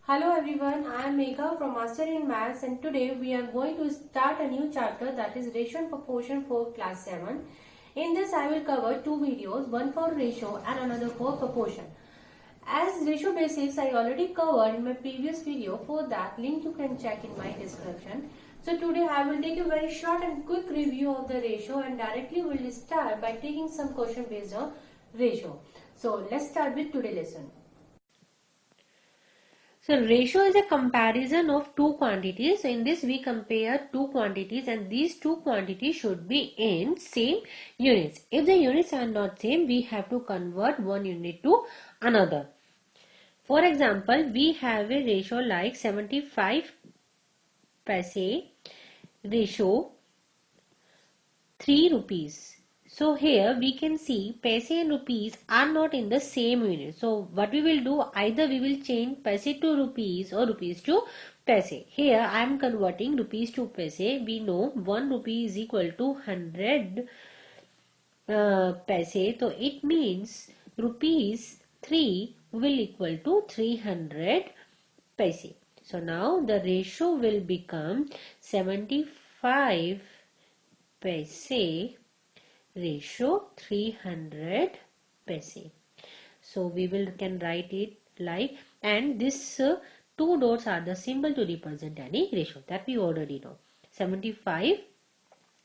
Hello everyone, I am Megha from Master in Maths and today we are going to start a new chapter, that is Ratio and Proportion for class 7. In this I will cover two videos, one for ratio and another for proportion. As ratio basics I already covered in my previous video, for that link you can check in my description. So today I will take a very short and quick review of the ratio and directly we will start by taking some question based on ratio. So let's start with today's lesson. So ratio is a comparison of two quantities. So in this we compare two quantities and these two quantities should be in same units. If the units are not same, we have to convert one unit to another. For example, we have a ratio like 75 paise ratio 3 rupees. So here we can see paise and rupees are not in the same unit. So what we will do, either we will change paise to rupees or rupees to paise. Here I am converting rupees to paise. We know 1 rupee is equal to 100 paise. So it means rupees 3 will equal to 300 paise. So now the ratio will become 75 paise ratio 300 paise. So we can write it like, and this two dots are the symbol to represent any ratio, that we already know. 75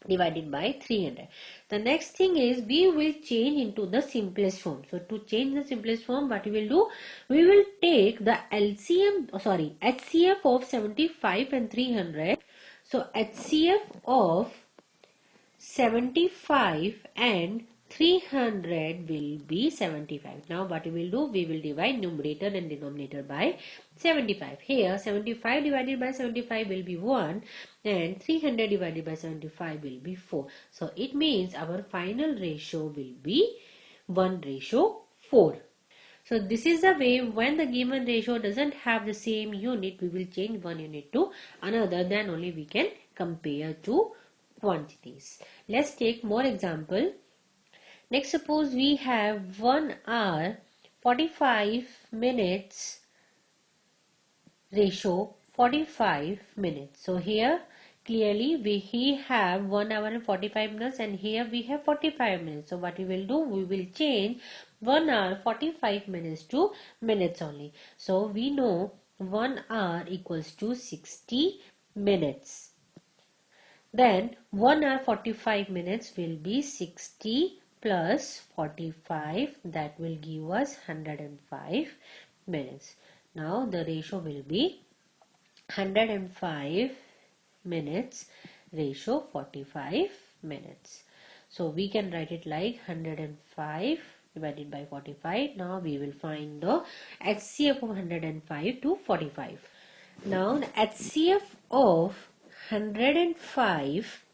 divided by 300. The next thing is we will change into the simplest form. So to change the simplest form, what we will do, we will take the HCF of 75 and 300. So HCF of 75 and 300 will be 75. Now what we will do, we will divide numerator and denominator by 75. Here 75 divided by 75 will be 1 and 300 divided by 75 will be 4. So it means our final ratio will be 1:4. So this is the way, when the given ratio doesn't have the same unit, we will change one unit to another, then only we can compare two quantities. Let's take more example. Next, suppose we have 1 hour 45 minutes ratio 45 minutes. So here clearly he have 1 hour and 45 minutes and here we have 45 minutes. So what we will do, we will change 1 hour 45 minutes to minutes only. So we know 1 hour equals to 60 minutes. Then 1 hour 45 minutes will be 60 plus 45, that will give us 105 minutes. Now the ratio will be 105 minutes ratio 45 minutes. So we can write it like 105 divided by 45. Now we will find the HCF of 105 to 45. Now the HCF of 105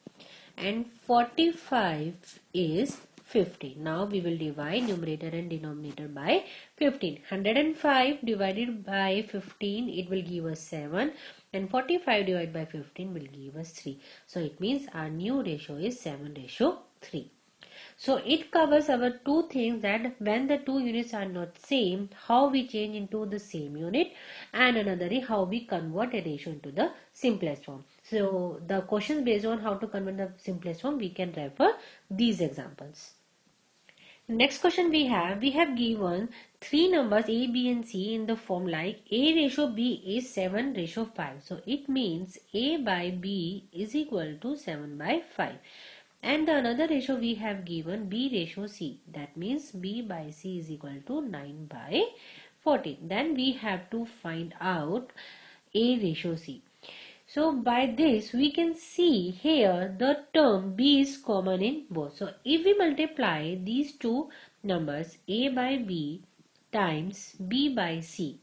and 45 is 15. Now we will divide numerator and denominator by 15. 105 divided by 15, it will give us 7, and 45 divided by 15 will give us 3. So it means our new ratio is 7:3. So it covers our two things, that when the two units are not same, how we change into the same unit, and another is how we convert a ratio into the simplest form. So the questions based on how to convert the simplest form, we can refer these examples. Next question we have given three numbers A, B and C in the form like A ratio B is 7:5. So it means A by B is equal to 7/5. And the another ratio we have given B ratio C, that means B by C is equal to 9/14. Then we have to find out A ratio C. So by this we can see here the term B is common in both. So if we multiply these two numbers A by B times B by C,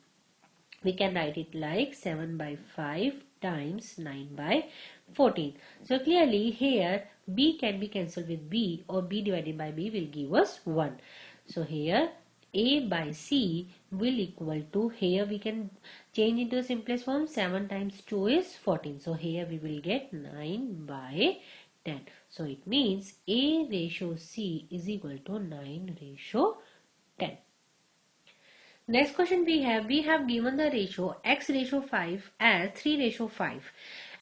we can write it like 7/5 times 9/14. So clearly here B can be cancelled with B, or B divided by B will give us 1. So here A by C will equal to, here we can change into the simplest form, 7 times 2 is 14. So here we will get 9/10. So it means A ratio C is equal to 9:10. Next question we have given the ratio x ratio 5 as 3:5,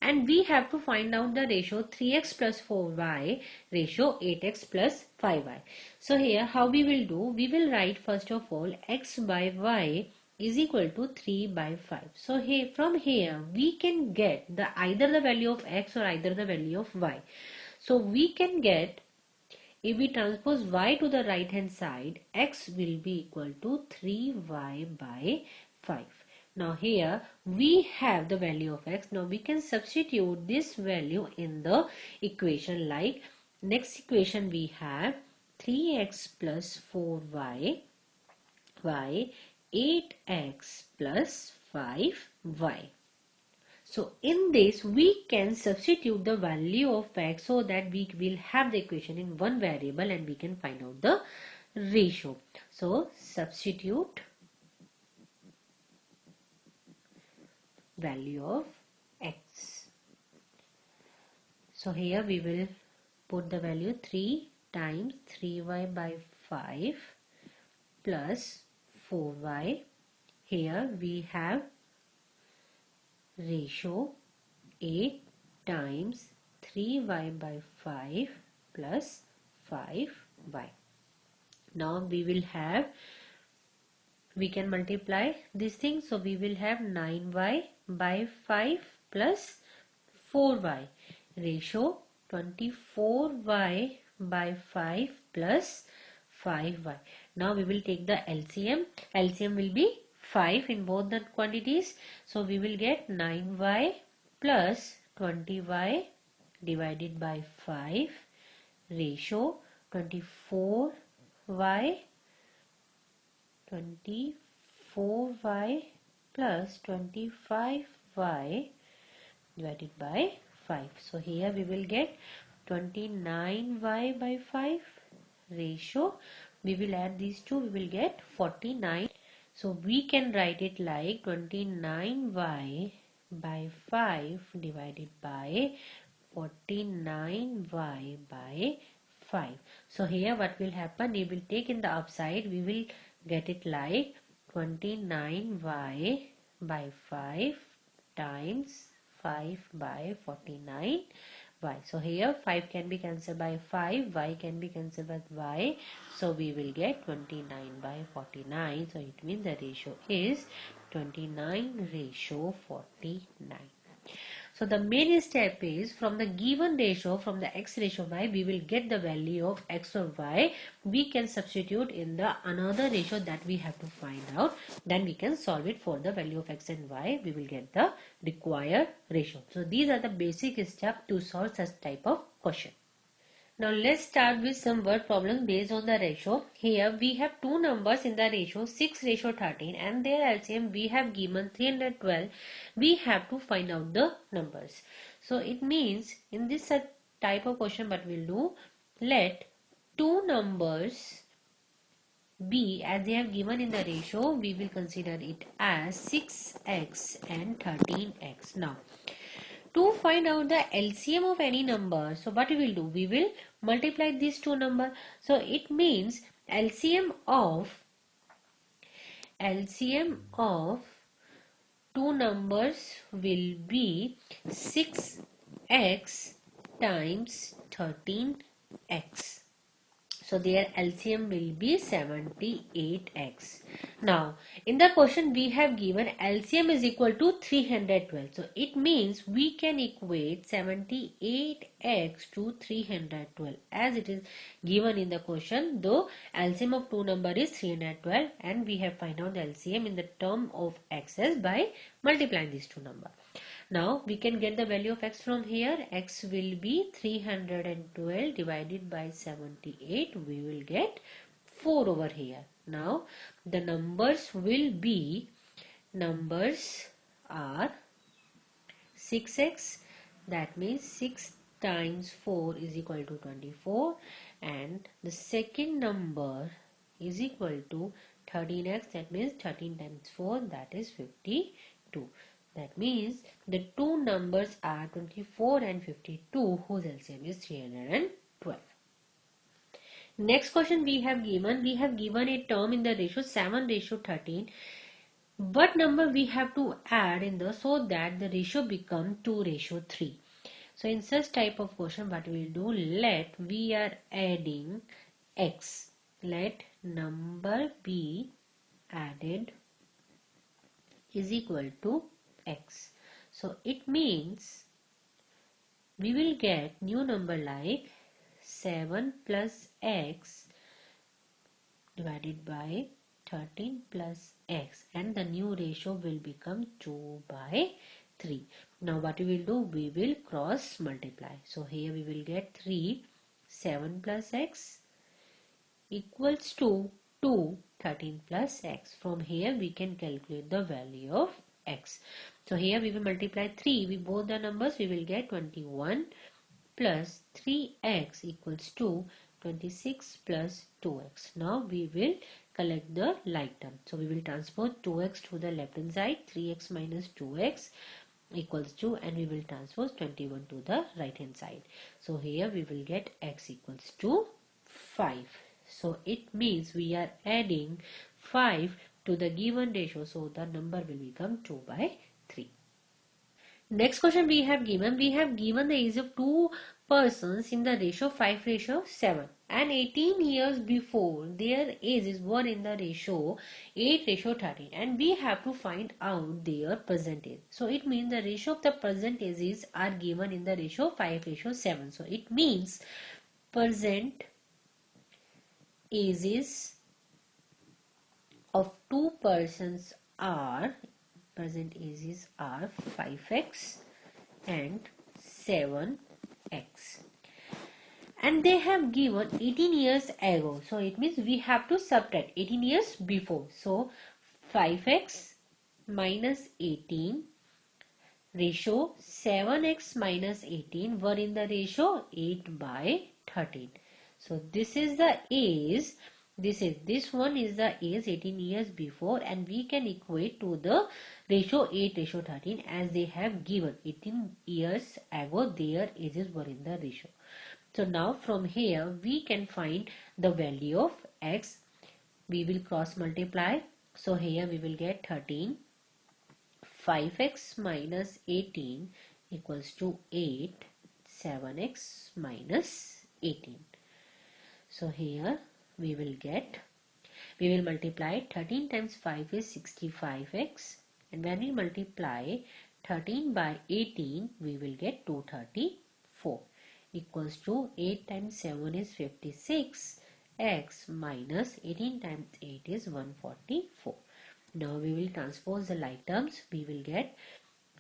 and we have to find out the ratio 3x plus 4y ratio 8x plus 5y. So here how we will do, we will write first of all x by y is equal to 3 by 5. So here from here we can get the either the value of x or either the value of y. So we can get, if we transpose y to the right hand side, x will be equal to 3y by 5. Now here we have the value of x. Now we can substitute this value in the equation, like next equation we have 3x plus 4y by 8x plus 5y. So in this we can substitute the value of x so that we will have the equation in one variable and we can find out the ratio. So substitute value of x. So here we will put the value 3 times 3y by 5 plus 4y. Here we have ratio 8 times 3y by 5 plus 5y. Now we can multiply this thing, so we will have 9y by 5 plus 4y ratio 24y by 5 plus 5y. Now we will take the LCM. LCM will be 5 in both the quantities. So we will get 9y plus 20y divided by 5 ratio 24y plus 25y divided by 5. So here we will get 29y by 5 ratio. We will add these two, we will get 49. So we can write it like 29y by 5 divided by 49y by 5. So here what will happen, we will take in the upside, we will get it like 29y by 5 times 5 by 49y. So here 5 can be cancelled by 5, y can be cancelled by y. So we will get 29 by 49. So it means the ratio is 29:49. So the main step is, from the given ratio, from the x ratio y, we will get the value of x or y. We can substitute in the another ratio that we have to find out. Then we can solve it for the value of x and y. We will get the required ratio. So these are the basic steps to solve such type of question. Now let's start with some word problem based on the ratio. Here we have two numbers in the ratio 6:13 and their LCM we have given 312. We have to find out the numbers. So it means in this type of question what we'll do, let two numbers be as they have given in the ratio, we will consider it as 6x and 13x. Now to find out the LCM of any number, so what we will do, we will multiply these two numbers. So it means LCM of two numbers will be 6x times 13x. So their LCM will be 78x. Now in the question we have given LCM is equal to 312. So it means we can equate 78x to 312 as it is given in the question. Though LCM of two number is 312 and we have find out the LCM in the term of x's by multiplying these two numbers. Now we can get the value of x from here. X will be 312 divided by 78. We will get 4 over here. Now the numbers are 6x, that means 6 times 4 is equal to 24, and the second number is equal to 13x, that means 13 times 4, that is 52. That means the two numbers are 24 and 52 whose LCM is 312. Next question we have given a term in the ratio 7:13. What number we have to add in the so that the ratio become 2:3. So in such type of question, what we will do, let we are adding x, let number be added is equal to x. So it means we will get new number like 7 plus x divided by 13 plus x, and the new ratio will become 2/3. Now what we will do, we will cross multiply. So here we will get 3, 7 plus x equals to 2, 13 plus x. From here we can calculate the value of x. So here we will multiply 3 with both the numbers, we will get 21 plus 3x equals to 26 plus 2x. Now we will collect the like term. So we will transpose 2x to the left hand side, 3x minus 2x equals to, and we will transpose 21 to the right hand side. So here we will get x equals to 5. So it means we are adding 5 to the given ratio, so the number will become 2/3. Next question we have given the age of two persons in the ratio 5:7, and 18 years before their ages were in the ratio 8:13, and we have to find out their present age. So it means the ratio of the present ages are given in the ratio 5:7. So it means present ages of two persons are 5x and 7x, and they have given 18 years ago. So it means we have to subtract 18 years before. So 5x minus 18 ratio 7x minus 18 were in the ratio 8/13. So this is the age, this one is the age 18 years before, and we can equate to the ratio 8:13 as they have given 18 years ago their ages were in the ratio. So now from here we can find the value of x. We will cross multiply. So here we will get 13. 5x minus 18 equals to 8, 7x minus 18. So here we will multiply 13 times 5 is 65x, and when we multiply 13 by 18 we will get 234 equals to 8 times 7 is 56, x minus 18 times 8 is 144. Now we will transpose the like terms. We will get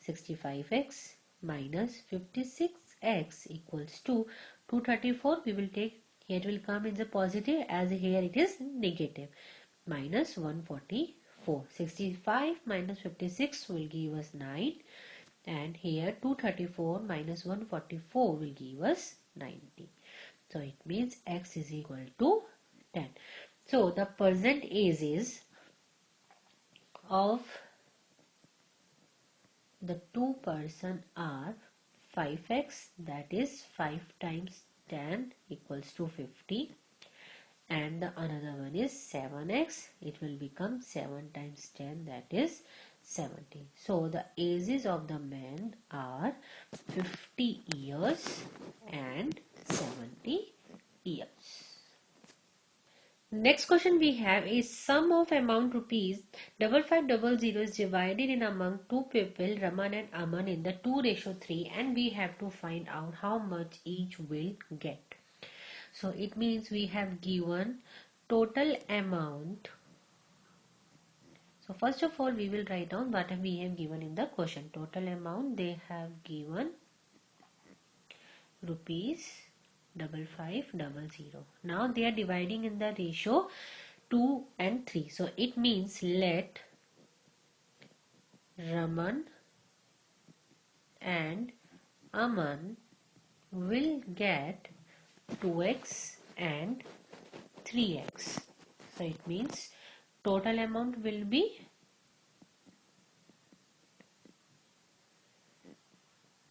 65x minus 56x equals to 234. We will take, here it will come in the positive as here it is negative, minus 144. 65 minus 56 will give us 9, and here 234 minus 144 will give us 90. So it means x is equal to 10. So the present age is of the two person are 5x, that is 5 times 10 equals to 50, and the another one is 7x, it will become 7 times 10, that is 70. So the ages of the men are 50 years and 70 years. Next question we have is sum of amount rupees 5500 is divided in among two people, Raman and Aman, in the 2:3, and we have to find out how much each will get. So it means we have given total amount. So first of all we will write down what we have given in the question. Total amount they have given rupees 5500. Now they are dividing in the ratio 2 and 3. So it means let Raman and Aman will get 2x and 3x. So it means total amount will be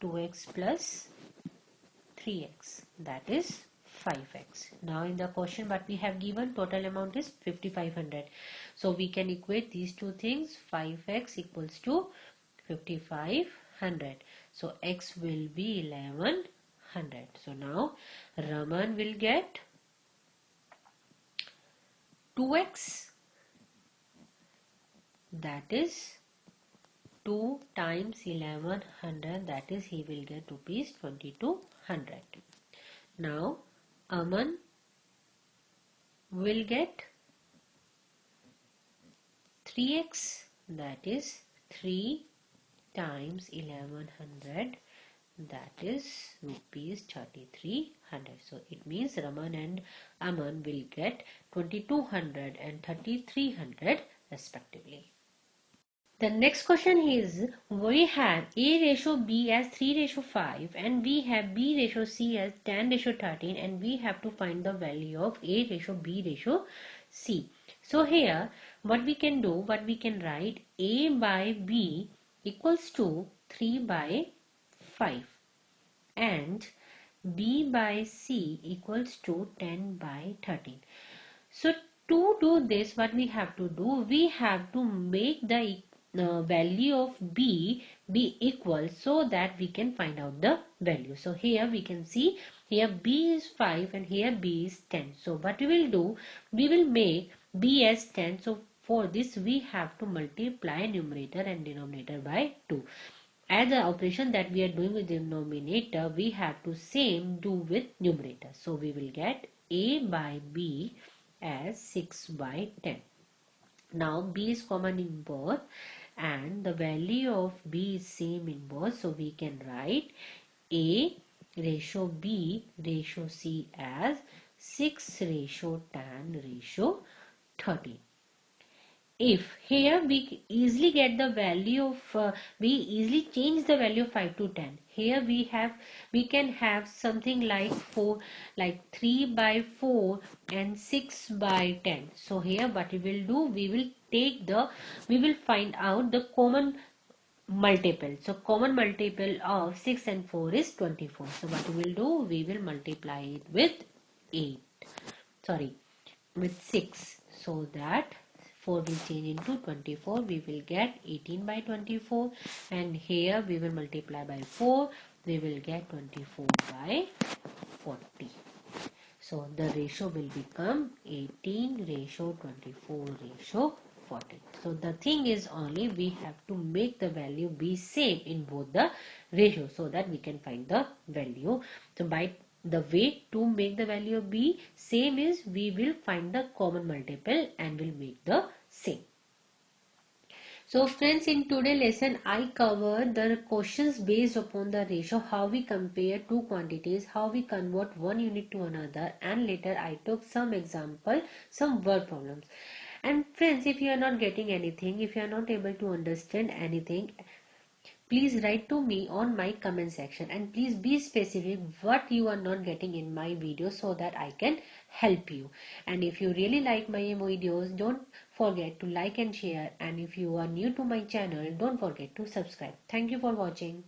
2x plus 3x, that is 5x. Now in the question what we have given, total amount is 5500. So we can equate these two things. 5x equals to 5500. So x will be 1100. So now Raman will get 2x, that is 2 times 1100, that is he will get rupees 2200. Now Aman will get 3x, that is 3 times 1100, that is rupees 3300. So it means Raman and Aman will get 2200 and 3300 respectively. The next question is, we have A ratio B as 3 ratio 5 and we have B ratio C as 10 ratio 13 and we have to find the value of A ratio B ratio C. So here what we can do, what we can write, A by B equals to 3 by 5 and B by C equals to 10 by 13. So to do this, what we have to do, we have to make the value of B be equal so that we can find out the value. So here we can see, here B is 5 and here B is 10. So what we will do, we will make B as 10. So for this we have to multiply numerator and denominator by 2. As the operation that we are doing with denominator, we have to same do with numerator. So we will get A by B as 6 by 10. Now B is common in both and the value of B is same in both. So we can write A ratio B ratio C as 6 ratio 10 ratio 13. If here we easily get the value of we easily change the value of 5 to 10. Here we can have something like 4, like 3 by 4 and 6 by 10. So here what we will do, we will find out the common multiple. So common multiple of 6 and 4 is 24. So what we will do, we will multiply it with 6, so that 4 will change into 24. We will get 18 by 24 and here we will multiply by 4. We will get 24 by 40. So the ratio will become 18 ratio 24 ratio 40. So the thing is only we have to make the value be same in both the ratios so that we can find the value. So by the way to make the value of B same is we will find the common multiple and will make the same. So friends, in today's lesson I covered the questions based upon the ratio, how we compare two quantities, how we convert one unit to another, and later I took some example, some word problems. And friends, if you are not getting anything, if you are not able to understand anything, please write to me on my comment section and please be specific what you are not getting in my video so that I can help you. And if you really like my videos, don't forget to like and share, and if you are new to my channel, don't forget to subscribe. Thank you for watching.